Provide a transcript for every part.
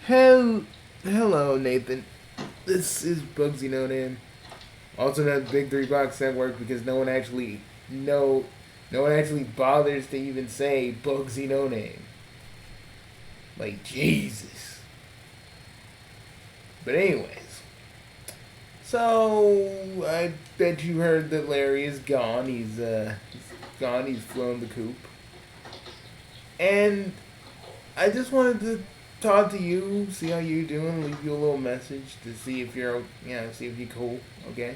Hello, Nathan. This is Bugsy No Name. Also known as Big Three Box Network because no one actually bothers to even say Bugsy No Name. Like Jesus. But anyways, so I bet you heard that Larry is gone. He's gone. He's flown the coop, and I just wanted to talk to you, see how you doing, leave you a little message to see if see if you're cool. Okay.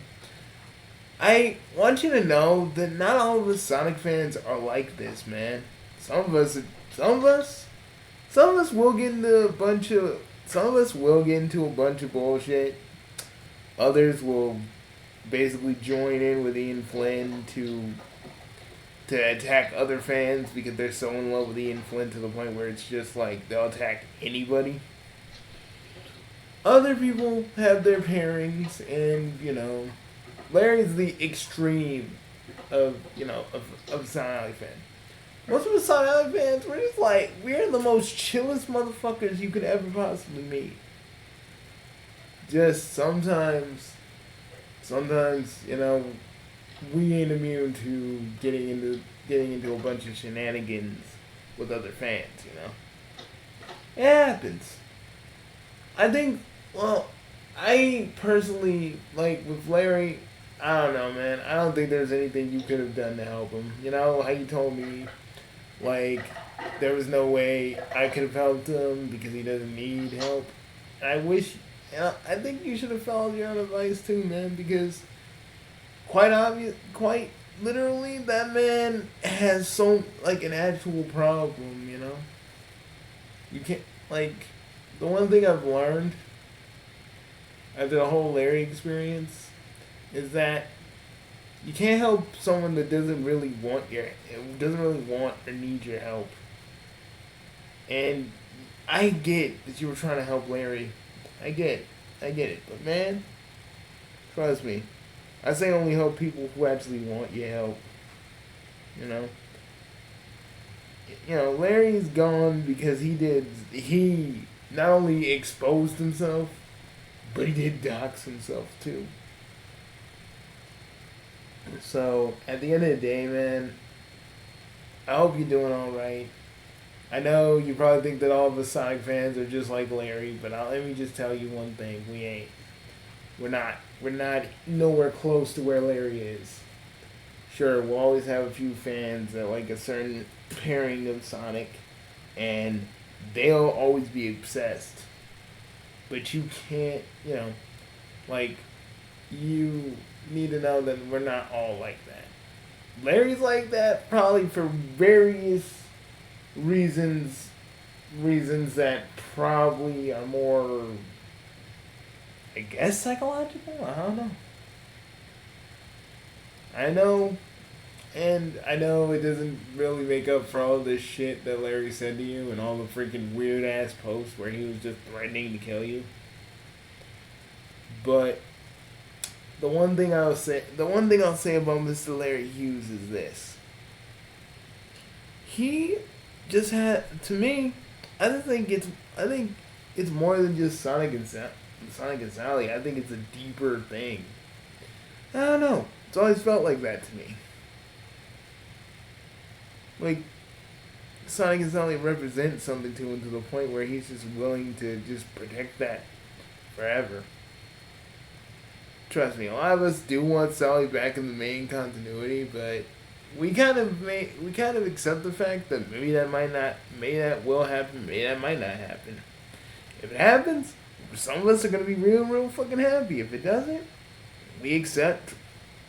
I want you to know that not all of us Sonic fans are like this, man. Some of us, some of us, some of us will get into a bunch of, some of us will get into a bunch of bullshit. Others will basically join in with Ian Flynn to attack other fans because they're so in love with Ian Flynn to the point where it's just like they'll attack anybody. Other people have their pairings, and Larry's the extreme of Sonic Alley fan. Most of the Sonic Alley fans, we're the most chillest motherfuckers you could ever possibly meet. Just sometimes we ain't immune to getting into a bunch of shenanigans with other fans. It happens. I think. Well, I personally like with Larry. I don't know, man. I don't think there's anything you could have done to help him. You know how you told me, like, there was no way I could have helped him because he doesn't need help. I wish. I think you should have followed your own advice too, man. Because quite literally, that man has an actual problem. You can't like the one thing I've learned after the whole Larry experience is that you can't help someone that doesn't really want or need your help. And I get that you were trying to help Larry. I get it. But man, trust me, I say only help people who actually want your help. You know, Larry's gone because he not only exposed himself, but he did dox himself too. So at the end of the day, man, I hope you're doing all right. I know you probably think that all of us Sonic fans are just like Larry, but let me just tell you one thing: we ain't. We're not. We're not nowhere close to where Larry is. Sure, we'll always have a few fans that like a certain pairing of Sonic, and they'll always be obsessed. But you can't, like, you need to know that we're not all like that. Larry's like that probably for various reasons, reasons that probably are more, I guess, psychological. I don't know. I know, and I know it doesn't really make up for all this shit that Larry said to you and all the freaking weird ass posts where he was just threatening to kill you. But the one thing I'll say about Mr. Larry Hughes is this: he just had, to me, I think it's more than just Sonic and Sally. I think it's a deeper thing. I don't know. It's always felt like that to me. Like Sonic and Sally represent something to him to the point where he's just willing to just protect that forever. Trust me, a lot of us do want Sally back in the main continuity, but we kind of accept the fact that maybe that will happen, maybe that might not happen. If it happens, some of us are gonna be real fucking happy. If it doesn't, we accept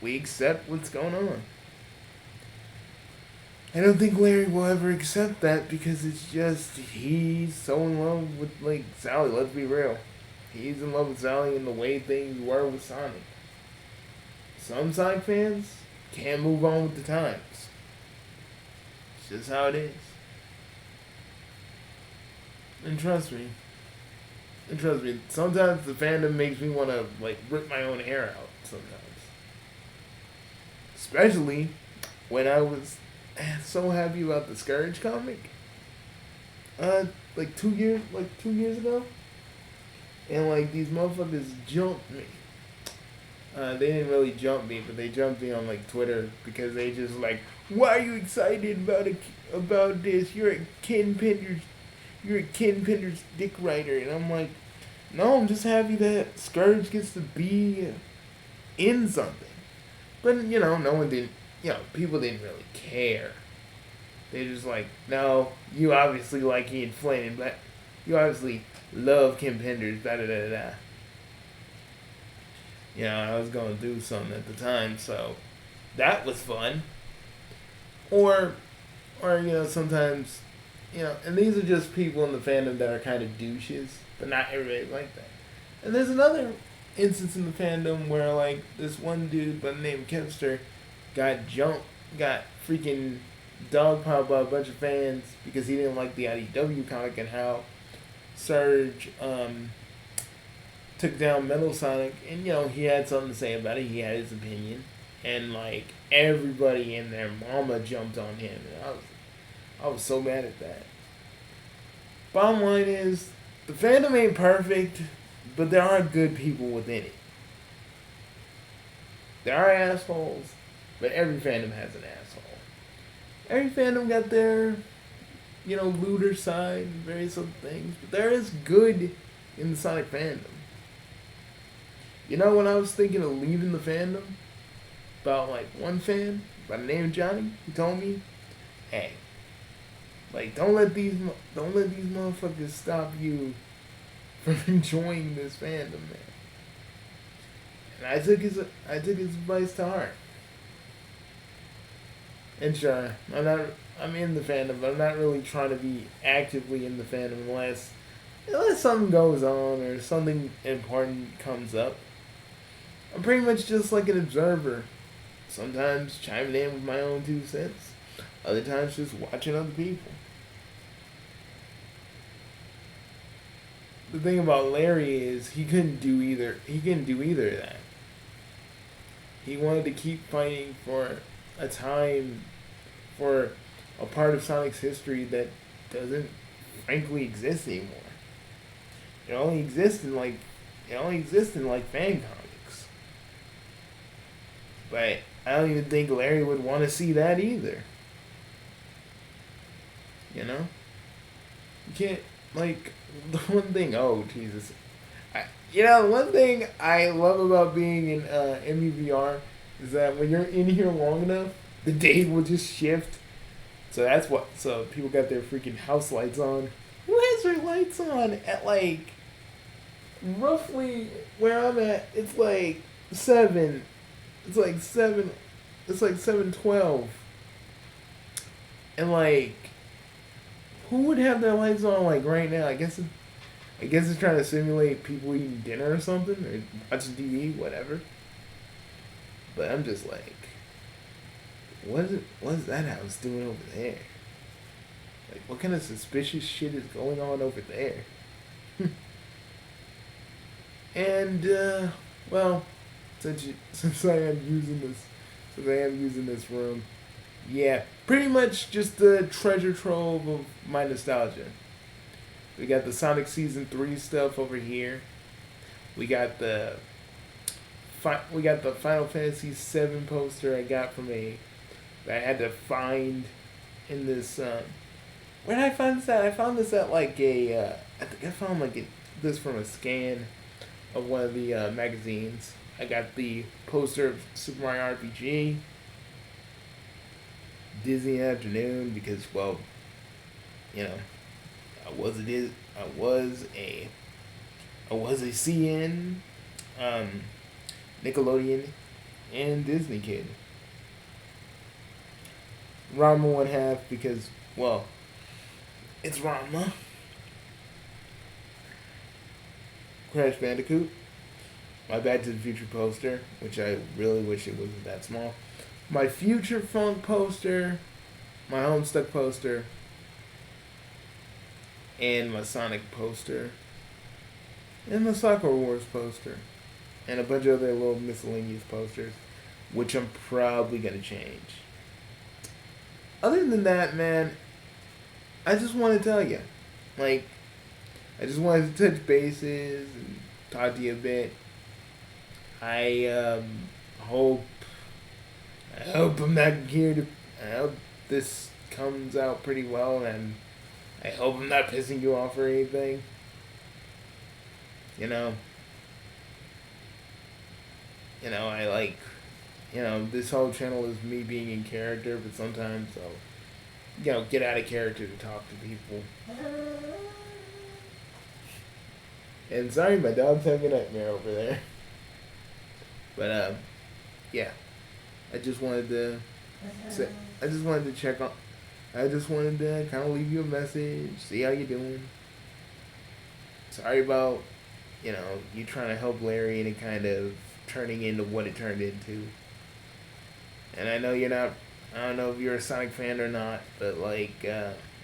we accept what's going on. I don't think Larry will ever accept that because it's just he's so in love with like Sally. Let's be real, he's in love with Sally in the way things were with Sonic. Some Sonic fans can't move on with the times. It's just how it is. And trust me, sometimes the fandom makes me want to like rip my own hair out. Sometimes, especially when I was so happy about the Scourge comic. Like 2 years ago. and like these motherfuckers jumped me. They didn't really jump me, but they jumped me on like Twitter because they just like, why are you excited about this? You're a Ken Penders dick writer, and I'm like, no, I'm just happy that Scourge gets to be in something. But no one didn't. People didn't really care. They just like, no, you obviously like Ian Flynn, but you obviously love Ken Penders. Da da da da. I was going through something at the time, so that was fun. Or, sometimes, and these are just people in the fandom that are kind of douches, but not everybody like that. And there's another instance in the fandom where, like, this one dude by the name of Kevster got freaking dogpiled by a bunch of fans because he didn't like the IDW comic and how Surge, took down Metal Sonic, and he had something to say about it. He had his opinion, and like everybody and their mama jumped on him, and I was so mad at that. Bottom line is, the fandom ain't perfect, but there are good people within it. There are assholes, but every fandom has an asshole. Every fandom got their, looter side and various other things, but there is good in the Sonic fandom. When I was thinking of leaving the fandom, about like one fan by the name of Johnny, he told me, "Hey, like don't let these motherfuckers stop you from enjoying this fandom, man." And I took his advice to heart. And sure, I'm in the fandom, but I'm not really trying to be actively in the fandom unless something goes on or something important comes up. I'm pretty much just like an observer. Sometimes chiming in with my own 2 cents. Other times just watching other people. The thing about Larry is he couldn't do either of that. He wanted to keep fighting for a time, for a part of Sonic's history that doesn't frankly exist anymore. It only exists in like fan comics. But I don't even think Larry would want to see that either. You can't, like, the one thing, oh, Jesus. One thing I love about being in MEVR is that when you're in here long enough, the day will just shift. So people got their freaking house lights on. Who has their lights on at, like, roughly where I'm at? It's like 7. It's like 7:12. And like, who would have their lights on like right now? I guess it's trying to simulate people eating dinner or something, or watching TV, whatever. But I'm just like, what's that house doing over there? Like, what kind of suspicious shit is going on over there? And well, since I am using this room, yeah, pretty much just the treasure trove of my nostalgia. We got the Sonic Season 3 stuff over here. We got the Final Fantasy 7 poster I got that I had to find in this. Where did I find this at? I found this at like I think I found this from a scan of one of the magazines. I got the poster of Super Mario RPG, Disney Afternoon, because, well, I was a CN, Nickelodeon, and Disney kid. Ranma 1/2 because, well, it's Ranma. Crash Bandicoot. My Back to the Future poster, which I really wish it wasn't that small. My Future Funk poster, my Homestuck poster, and my Sonic poster, and the Sakura Wars poster, and a bunch of other little miscellaneous posters, which I'm probably going to change. Other than that, man, I just want to tell you, like, I just wanted to touch bases and talk to you a bit. I hope I hope I'm not here to. I hope this comes out pretty well, and I hope I'm not pissing you off or anything. You know. I like. This whole channel is me being in character, but sometimes I'll, get out of character to talk to people. And sorry, my dog's having a nightmare over there. But yeah. I just wanted to say, I just wanted to check on. I just wanted to kind of leave you a message, see how you're doing. Sorry about, you trying to help Larry and it kind of turning into what it turned into. And I know you're not. I don't know if you're a Sonic fan or not, but we're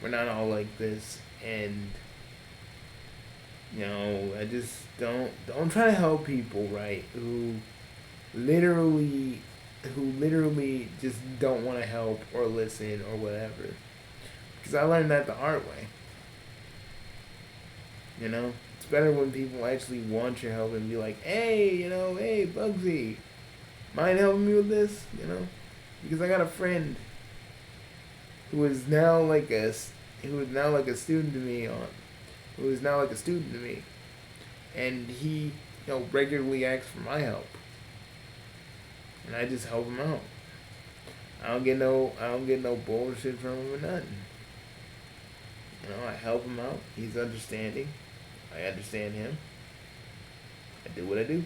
not all like this, and I just don't try to help people, right? Who literally just don't want to help or listen or whatever. Because I learned that the hard way. It's better when people actually want your help and be like, hey, hey, Bugsy, mind helping me with this? Because I got a friend who is now like a student to me and he regularly asks for my help, and I just help him out. I don't get no bullshit from him or nothing. I help him out. He's understanding. I understand him. I do what I do.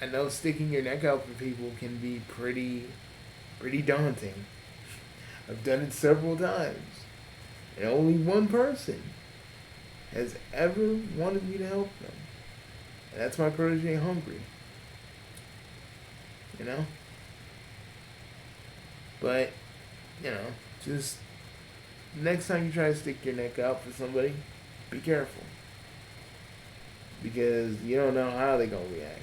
I know sticking your neck out for people can be pretty daunting. I've done it several times. And only one person has ever wanted me to help them. And that's my protege, Hungry. But, just next time you try to stick your neck out for somebody, be careful. Because you don't know how they're going to react.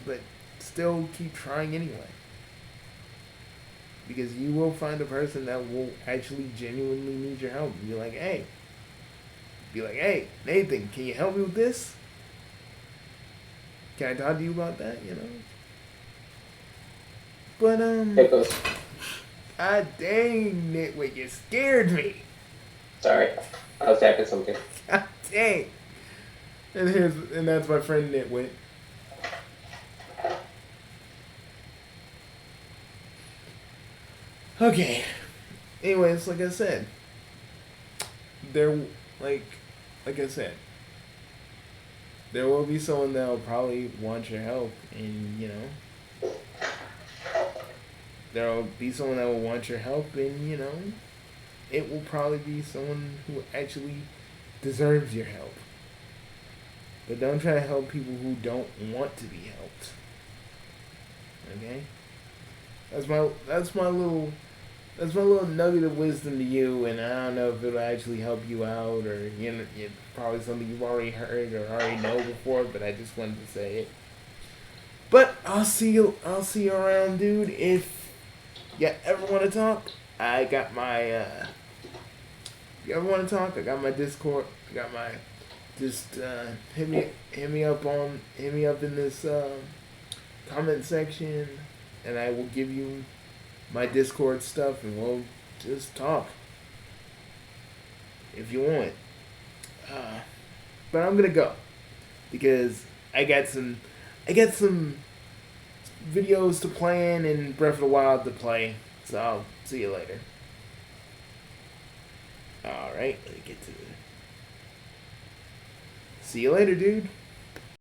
But still keep trying anyway. Because you will find a person that will actually genuinely need your help. And be like, hey, Nathan, can you help me with this? Can I talk to you about that? But God dang, Nitwit, you scared me. Sorry, I was tapping something. God dang. And that's my friend Nitwit. Okay. Anyways, like I said, there will be someone that'll probably want your help, and there'll be someone that will want your help, and it will probably be someone who actually deserves your help. But don't try to help people who don't want to be helped. Okay? That's my little nugget of wisdom to you, and I don't know if it'll actually help you out, or probably something you've already heard or already know before, but I just wanted to say it. But I'll see you around, dude. If you ever want to talk, I got my if you ever want to talk, I got my Discord. I got my hit me up in this comment section, and I will give you my Discord stuff, and we'll just talk if you want. But I'm gonna go because I got some videos to plan and Breath of the Wild to play. So I'll see you later. All right, let me get to it. See you later, dude.